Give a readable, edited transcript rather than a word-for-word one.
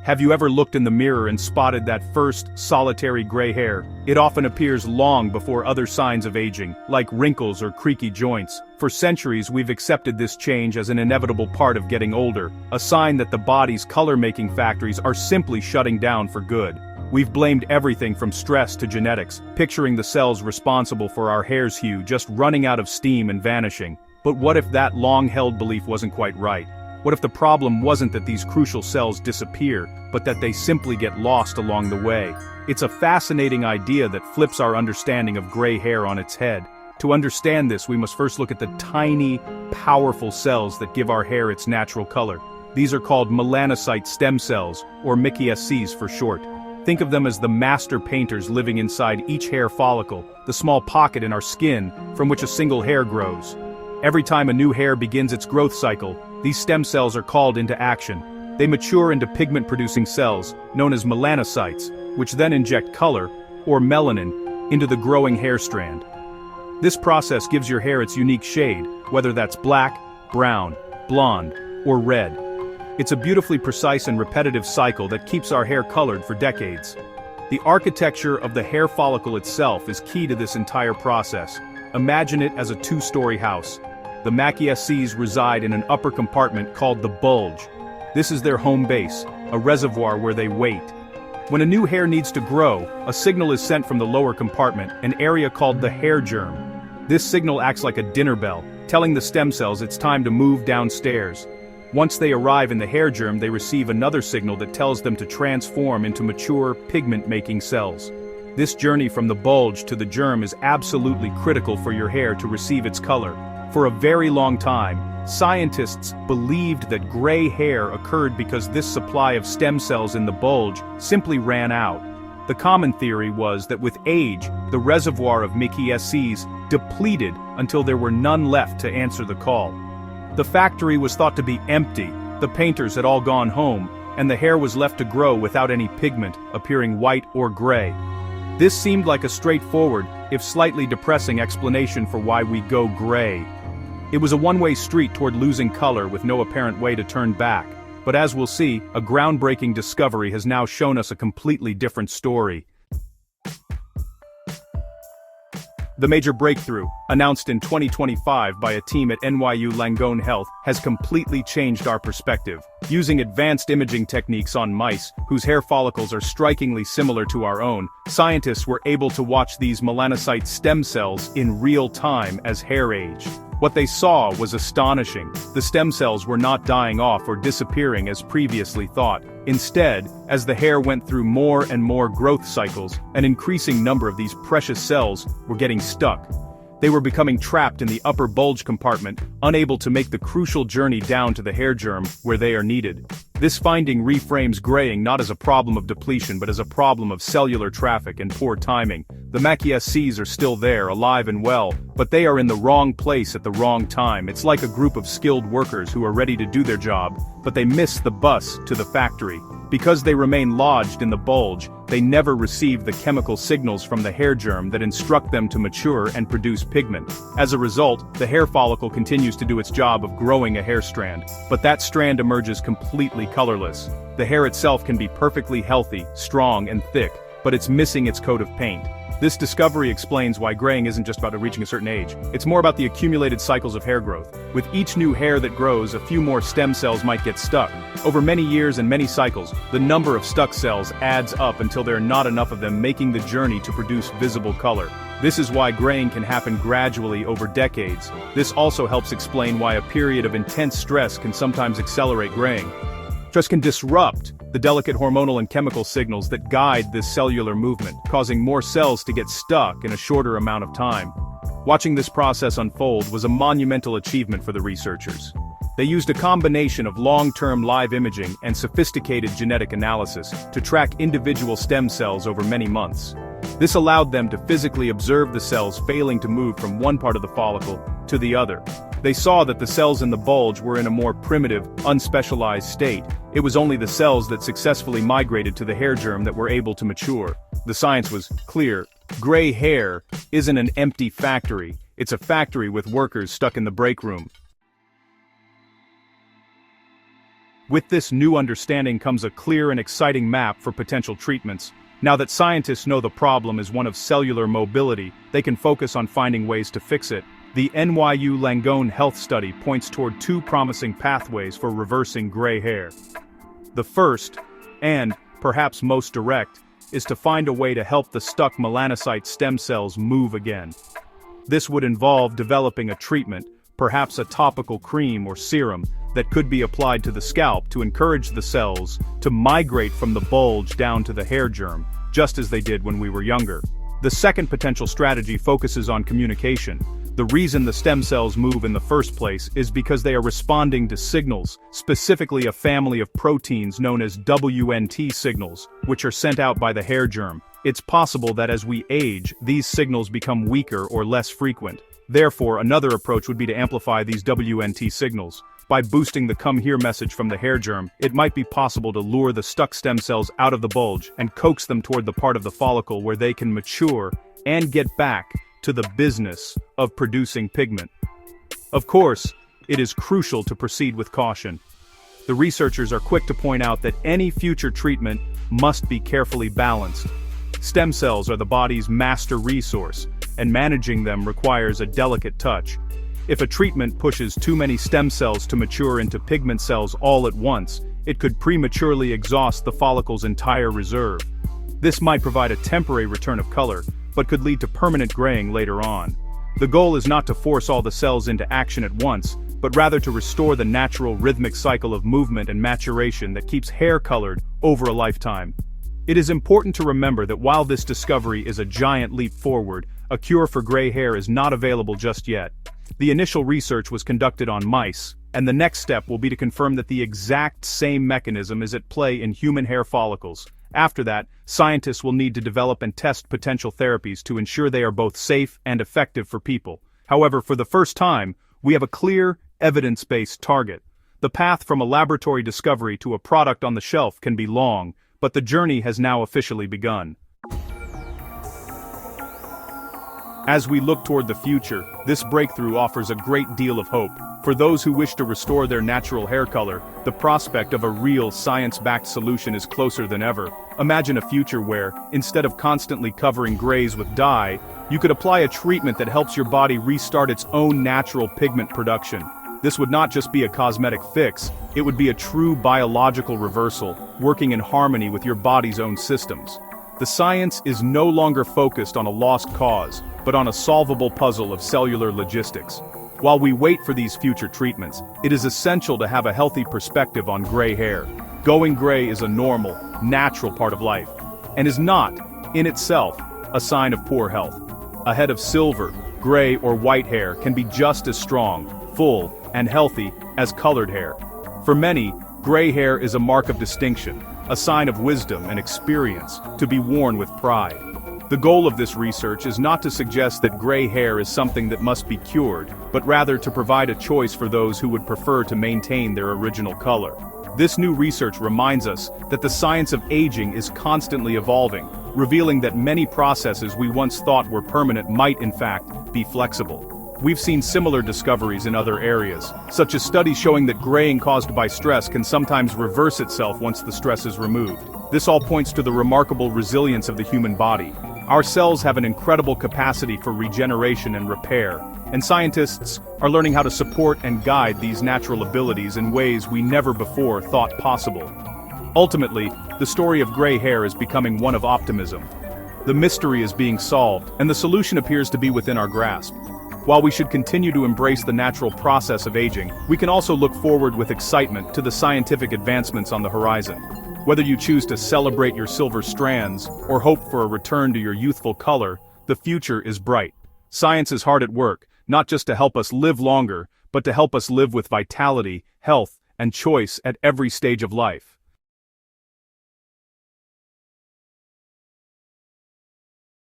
Have you ever looked in the mirror and spotted that first, solitary gray hair? It often appears long before other signs of aging, like wrinkles or creaky joints. For centuries we've accepted this change as an inevitable part of getting older, a sign that the body's color-making factories are simply shutting down for good. We've blamed everything from stress to genetics, picturing the cells responsible for our hair's hue just running out of steam and vanishing. But what if that long-held belief wasn't quite right? What if the problem wasn't that these crucial cells disappear, but that they simply get lost along the way? It's a fascinating idea that flips our understanding of gray hair on its head. To understand this, we must first look at the tiny, powerful cells that give our hair its natural color. These are called melanocyte stem cells, or MCSCs for short. Think of them as the master painters living inside each hair follicle, the small pocket in our skin from which a single hair grows. Every time a new hair begins its growth cycle, these stem cells are called into action. They mature into pigment-producing cells, known as melanocytes, which then inject color, or melanin, into the growing hair strand. This process gives your hair its unique shade, whether that's black, brown, blonde, or red. It's a beautifully precise and repetitive cycle that keeps our hair colored for decades. The architecture of the hair follicle itself is key to this entire process. Imagine it as a two-story house. The MCSCs reside in an upper compartment called the bulge. This is their home base, a reservoir where they wait. When a new hair needs to grow, a signal is sent from the lower compartment, an area called the hair germ. This signal acts like a dinner bell, telling the stem cells it's time to move downstairs. Once they arrive in the hair germ, they receive another signal that tells them to transform into mature, pigment-making cells. This journey from the bulge to the germ is absolutely critical for your hair to receive its color. For a very long time, scientists believed that gray hair occurred because this supply of stem cells in the bulge simply ran out. The common theory was that with age, the reservoir of MCSCs depleted until there were none left to answer the call. The factory was thought to be empty, the painters had all gone home, and the hair was left to grow without any pigment, appearing white or gray. This seemed like a straightforward, if slightly depressing explanation for why we go gray. It was a one-way street toward losing color with no apparent way to turn back. But as we'll see, a groundbreaking discovery has now shown us a completely different story. The major breakthrough, announced in 2025 by a team at NYU Langone Health, has completely changed our perspective. Using advanced imaging techniques on mice, whose hair follicles are strikingly similar to our own, scientists were able to watch these melanocyte stem cells in real time as hair aged. What they saw was astonishing. The stem cells were not dying off or disappearing as previously thought. Instead, as the hair went through more and more growth cycles, an increasing number of these precious cells were getting stuck. They were becoming trapped in the upper bulge compartment, unable to make the crucial journey down to the hair germ where they are needed. This finding reframes graying not as a problem of depletion but as a problem of cellular traffic and poor timing. The MCSCs are still there, alive and well, but they are in the wrong place at the wrong time. It's like a group of skilled workers who are ready to do their job, but they miss the bus to the factory. Because they remain lodged in the bulge, they never receive the chemical signals from the hair germ that instruct them to mature and produce pigment. As a result, the hair follicle continues to do its job of growing a hair strand, but that strand emerges completely colorless. The hair itself can be perfectly healthy, strong, and thick, but it's missing its coat of paint. This discovery explains why graying isn't just about reaching a certain age. It's more about the accumulated cycles of hair growth. With each new hair that grows, a few more stem cells might get stuck. Over many years and many cycles, the number of stuck cells adds up until there are not enough of them making the journey to produce visible color. This is why graying can happen gradually over decades. This also helps explain why a period of intense stress can sometimes accelerate graying. Stress can disrupt the delicate hormonal and chemical signals that guide this cellular movement, causing more cells to get stuck in a shorter amount of time. Watching this process unfold was a monumental achievement for the researchers. They used a combination of long-term live imaging and sophisticated genetic analysis to track individual stem cells over many months. This allowed them to physically observe the cells failing to move from one part of the follicle to the other. They saw that the cells in the bulge were in a more primitive, unspecialized state. It was only the cells that successfully migrated to the hair germ that were able to mature. The science was clear. Gray hair isn't an empty factory. It's a factory with workers stuck in the break room. With this new understanding comes a clear and exciting map for potential treatments. Now that scientists know the problem is one of cellular mobility, they can focus on finding ways to fix it. The NYU Langone Health study points toward two promising pathways for reversing gray hair. The first, and perhaps most direct, is to find a way to help the stuck melanocyte stem cells move again. This would involve developing a treatment, perhaps a topical cream or serum, that could be applied to the scalp to encourage the cells to migrate from the bulge down to the hair germ, just as they did when we were younger. The second potential strategy focuses on communication. The reason the stem cells move in the first place is because they are responding to signals, specifically a family of proteins known as WNT signals, which are sent out by the hair germ. It's possible that as we age, these signals become weaker or less frequent. Therefore, another approach would be to amplify these WNT signals. By boosting the "come here" message from the hair germ, it might be possible to lure the stuck stem cells out of the bulge and coax them toward the part of the follicle where they can mature and get back to the business of producing pigment. Of course, it is crucial to proceed with caution. The researchers are quick to point out that any future treatment must be carefully balanced. Stem cells are the body's master resource, and managing them requires a delicate touch. If a treatment pushes too many stem cells to mature into pigment cells all at once, it could prematurely exhaust the follicle's entire reserve. This might provide a temporary return of color, but could lead to permanent graying later on. The goal is not to force all the cells into action at once, but rather to restore the natural rhythmic cycle of movement and maturation that keeps hair colored over a lifetime. It is important to remember that while this discovery is a giant leap forward, a cure for gray hair is not available just yet. The initial research was conducted on mice, and the next step will be to confirm that the exact same mechanism is at play in human hair follicles. After that, scientists will need to develop and test potential therapies to ensure they are both safe and effective for people. However, for the first time, we have a clear, evidence-based target. The path from a laboratory discovery to a product on the shelf can be long, but the journey has now officially begun. As we look toward the future, this breakthrough offers a great deal of hope. For those who wish to restore their natural hair color, the prospect of a real science-backed solution is closer than ever. Imagine a future where, instead of constantly covering grays with dye, you could apply a treatment that helps your body restart its own natural pigment production. This would not just be a cosmetic fix, it would be a true biological reversal, working in harmony with your body's own systems. The science is no longer focused on a lost cause, but on a solvable puzzle of cellular logistics. While we wait for these future treatments, it is essential to have a healthy perspective on gray hair. Going gray is a normal, natural part of life, and is not, in itself, a sign of poor health. A head of silver, gray, or white hair can be just as strong, full, and healthy as colored hair. For many, gray hair is a mark of distinction, a sign of wisdom and experience, to be worn with pride. The goal of this research is not to suggest that gray hair is something that must be cured, but rather to provide a choice for those who would prefer to maintain their original color. This new research reminds us that the science of aging is constantly evolving, revealing that many processes we once thought were permanent might in fact be flexible. We've seen similar discoveries in other areas, such as studies showing that graying caused by stress can sometimes reverse itself once the stress is removed. This all points to the remarkable resilience of the human body. Our cells have an incredible capacity for regeneration and repair, and scientists are learning how to support and guide these natural abilities in ways we never before thought possible. Ultimately, the story of gray hair is becoming one of optimism. The mystery is being solved, and the solution appears to be within our grasp. While we should continue to embrace the natural process of aging, we can also look forward with excitement to the scientific advancements on the horizon. Whether you choose to celebrate your silver strands or hope for a return to your youthful color, the future is bright. Science is hard at work, not just to help us live longer, but to help us live with vitality, health, and choice at every stage of life.